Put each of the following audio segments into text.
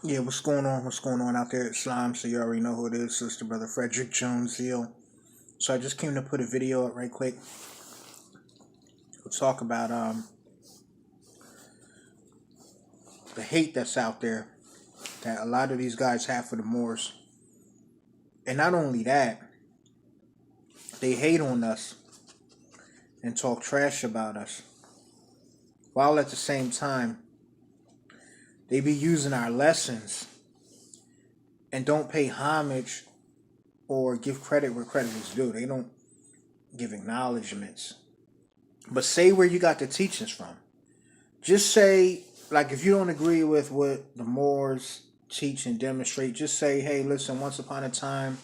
Yeah, what's going on? What's going on out there at Slime? So you already know who it is, sister brother Frederick Jones Zeal. So I just came to put a video up right quick. We'll talk about the hate that's out there that a lot of these guys have for the Moors. And not only that, they hate on us and talk trash about us. While at the same time, they be using our lessons and don't pay homage or give credit where credit is due. They don't give acknowledgments. But say where you got the teachings from. Just say, like, if you don't agree with what the Moors teach and demonstrate, just say, hey, listen, once upon a time,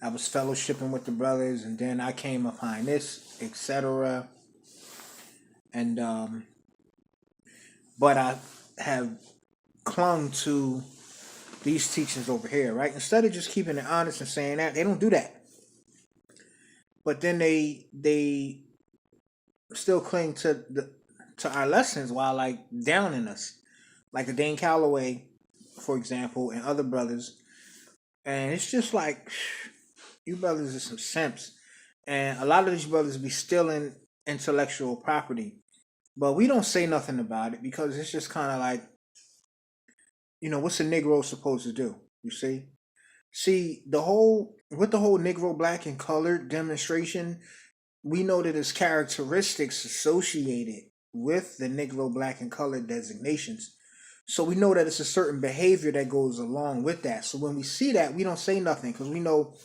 I was fellowshipping with the brothers, and then I came upon this, etc. And, but I have clung to these teachings over here, right? Instead of just keeping it honest and saying that, they don't do that. But then they still cling to our lessons while like downing us, like a Dane Calloway, for example, and other brothers. And it's just like you brothers are some simps, and a lot of these brothers be stealing intellectual property, but we don't say nothing about it because it's just kind of like, what's a Negro supposed to do? You see the whole Negro black and colored demonstration. We know that its characteristics associated with the Negro black and colored designations. So we know that it's a certain behavior that goes along with that. So when we see that, we don't say nothing because we know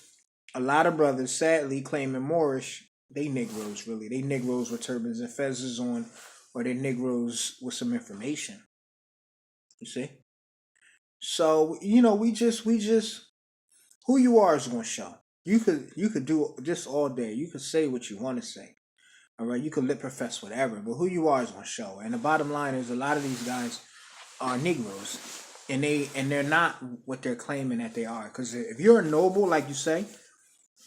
a lot of brothers, sadly, claiming Moorish, they Negroes really. They Negroes with turbans and fezzes on, or they Negroes with some information. You see? So, we just who you are is gonna show. You could do this all day. You could say what you want to say. All right, you could lip profess whatever, but who you are is gonna show. And the bottom line is, a lot of these guys are Negroes, and they're not what they're claiming that they are. Because if you're a noble, like you say,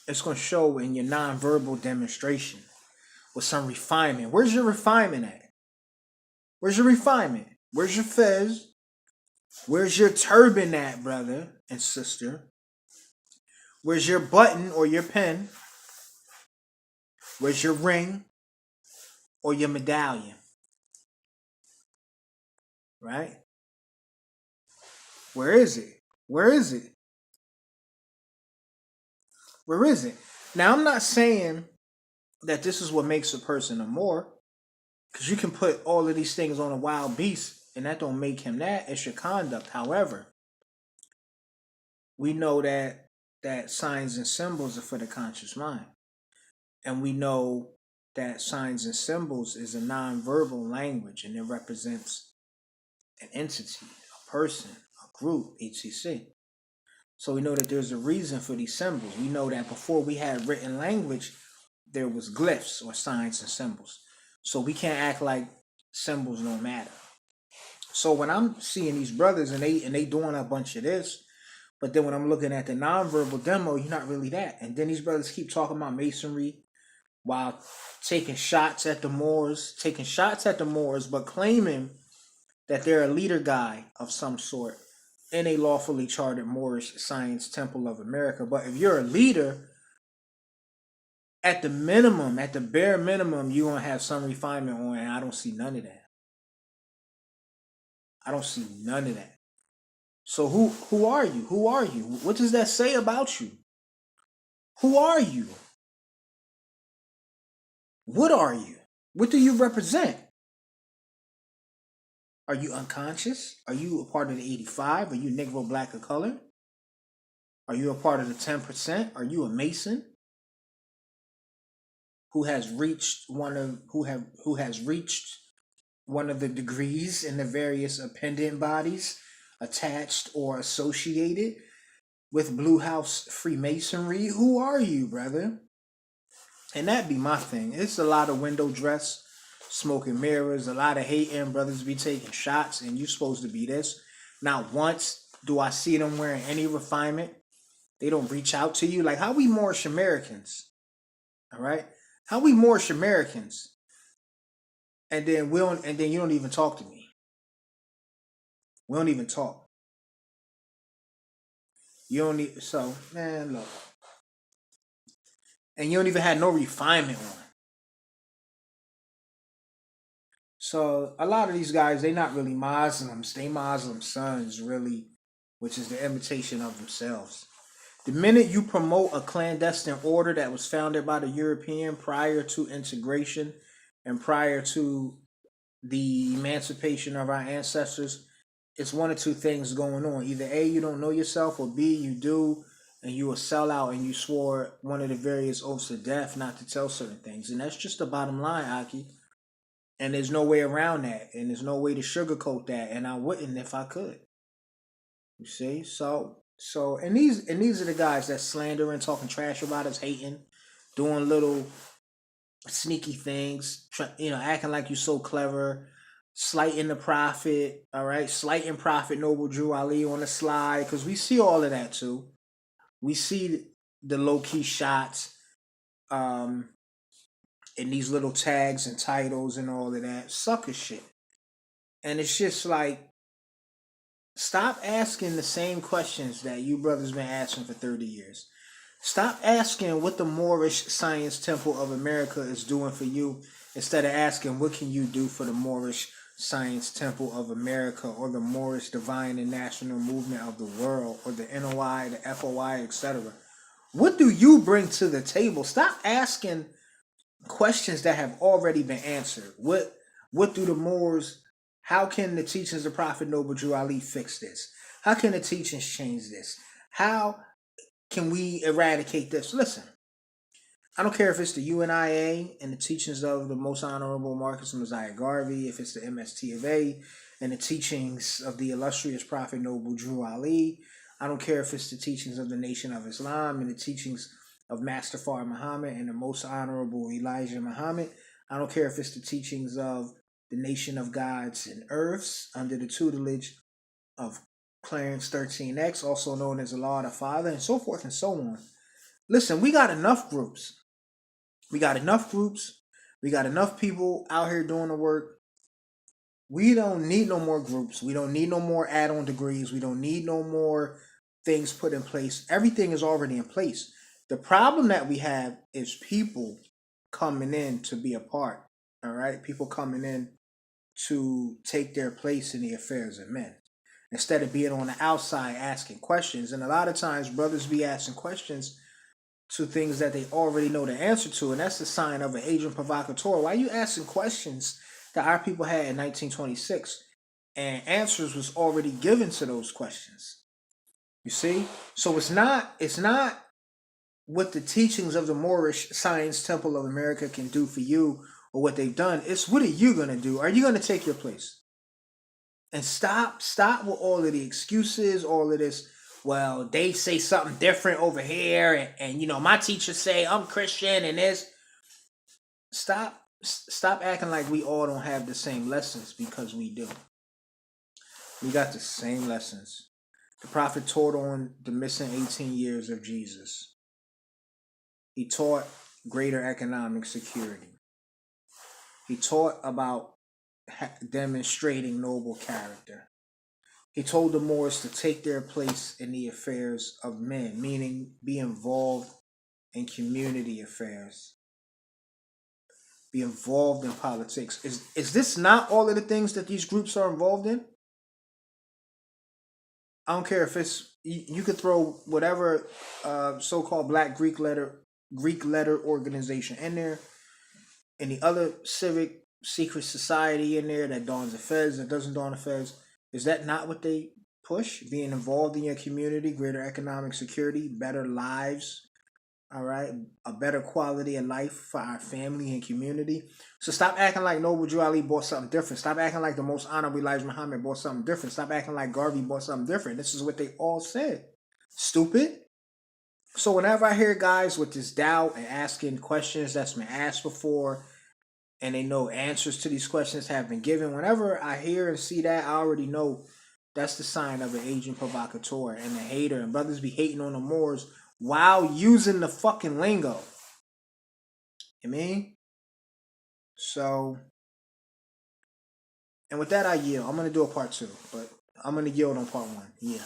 it's gonna show in your nonverbal demonstration with some refinement. Where's your refinement at? Where's your refinement? Where's your fez? Where's your turban at, brother and sister? Where's your button or your pen? Where's your ring or your medallion? Right? Where is it? Where is it? Where is it? Now, I'm not saying that this is what makes a person a Moor, because you can put all of these things on a wild beast, and that don't make him that. It's your conduct. However, we know that signs and symbols are for the conscious mind, and we know that signs and symbols is a nonverbal language, and it represents an entity, a person, a group, etc. So we know that there's a reason for these symbols. We know that before we had written language, there was glyphs or signs and symbols. So we can't act like symbols don't matter. So when I'm seeing these brothers and they doing a bunch of this, but then when I'm looking at the nonverbal demo, you're not really that. And then these brothers keep talking about masonry while taking shots at the Moors, but claiming that they're a leader guy of some sort in a lawfully chartered Moorish Science Temple of America. But if you're a leader, at the minimum, at the bare minimum, you're gonna have some refinement on, and I don't see none of that. I don't see none of that. So who are you? Who are you? What does that say about you? Who are you? What are you? What do you represent? Are you unconscious? Are you a part of the 85? Are you Negro, black, or color? Are you a part of the 10%? Are you a Mason who has reached one of the degrees in the various appendant bodies attached or associated with Blue House Freemasonry? Who are you, brother? And that be my thing. It's a lot of window dress, smoking mirrors, a lot of hating. Brothers be taking shots, and you supposed to be this. Not once do I see them wearing any refinement. They don't reach out to you. Like, how we Moorish Americans? All right, how we Moorish Americans? And then you don't even talk to me. We don't even talk. You don't need so man look, and you don't even have no refinement on. So a lot of these guys, they not really Muslims. They Muslim sons, really, which is the imitation of themselves. The minute you promote a clandestine order that was founded by the European prior to integration and prior to the emancipation of our ancestors, it's one or two things going on. Either A, you don't know yourself, or B, you do, and you a sellout and you swore one of the various oaths of death not to tell certain things. And that's just the bottom line, Aki. And there's no way around that. And there's no way to sugarcoat that. And I wouldn't if I could. You see? And these are the guys that slandering, talking trash about us, hating, doing little sneaky things, acting like you're so clever, slighting the prophet, all right, slighting Prophet Noble Drew Ali on the slide, because we see all of that too. We see the low key shots, um, in these little tags and titles and all of that sucker shit, and it's just like, stop asking the same questions that you brothers been asking for 30 years. Stop asking what the Moorish Science Temple of America is doing for you instead of asking what can you do for the Moorish Science Temple of America or the Moorish Divine and National Movement of the World or the NOI, the FOI, etc. What do you bring to the table? Stop asking questions that have already been answered. What do the Moors, how can the teachings of Prophet Noble Drew Ali fix this? How can the teachings change this? How can we eradicate this? Listen, I don't care if it's the UNIA and the teachings of the Most Honorable Marcus Mosiah Garvey, if it's the MST of A and the teachings of the illustrious Prophet Noble Drew Ali. I don't care if it's the teachings of the Nation of Islam and the teachings of Master Fard Muhammad and the Most Honorable Elijah Muhammad. I don't care if it's the teachings of the Nation of Gods and Earths under the tutelage of Clarence 13X, also known as Allah the Father, and so forth and so on. Listen, we got enough groups. We got enough groups. We got enough people out here doing the work. We don't need no more groups. We don't need no more add-on degrees. We don't need no more things put in place. Everything is already in place. The problem that we have is people coming in to be a part. All right? People coming in to take their place in the affairs of men, instead of being on the outside asking questions. And a lot of times brothers be asking questions to things that they already know the answer to, and that's the sign of an agent provocateur. Why are you asking questions that our people had in 1926 and answers was already given to those questions? You see? So it's not what the teachings of the Moorish Science Temple of America can do for you or what they've done. It's what are you going to do? Are you going to take your place? And stop with all of the excuses, all of this. Well, they say something different over here, and my teachers say I'm Christian and this. Stop acting like we all don't have the same lessons, because we do. We got the same lessons. The prophet taught on the missing 18 years of Jesus. He taught greater economic security. He taught about demonstrating noble character. He told the Moors to take their place in the affairs of men, meaning be involved in community affairs. Be involved in politics. Is this not all of the things that these groups are involved in? I don't care if it's, you could throw whatever so-called Black Greek letter organization in there, and the other civic secret society in there that dons the feds, that doesn't don the feds. Is that not what they push? Being involved in your community, greater economic security, better lives, all right? A better quality of life for our family and community. So stop acting like Noble Drew Ali bought something different. Stop acting like the Most Honorable Elijah Muhammad bought something different. Stop acting like Garvey bought something different. This is what they all said. Stupid. So whenever I hear guys with this doubt and asking questions that's been asked before, and they know answers to these questions have been given, whenever I hear and see that, I already know that's the sign of an agent provocateur and a hater. And brothers be hating on the Moors while using the fucking lingo. You mean? So, and with that, I yield. I'm going to do a part 2, but I'm going to yield on part 1. Yeah.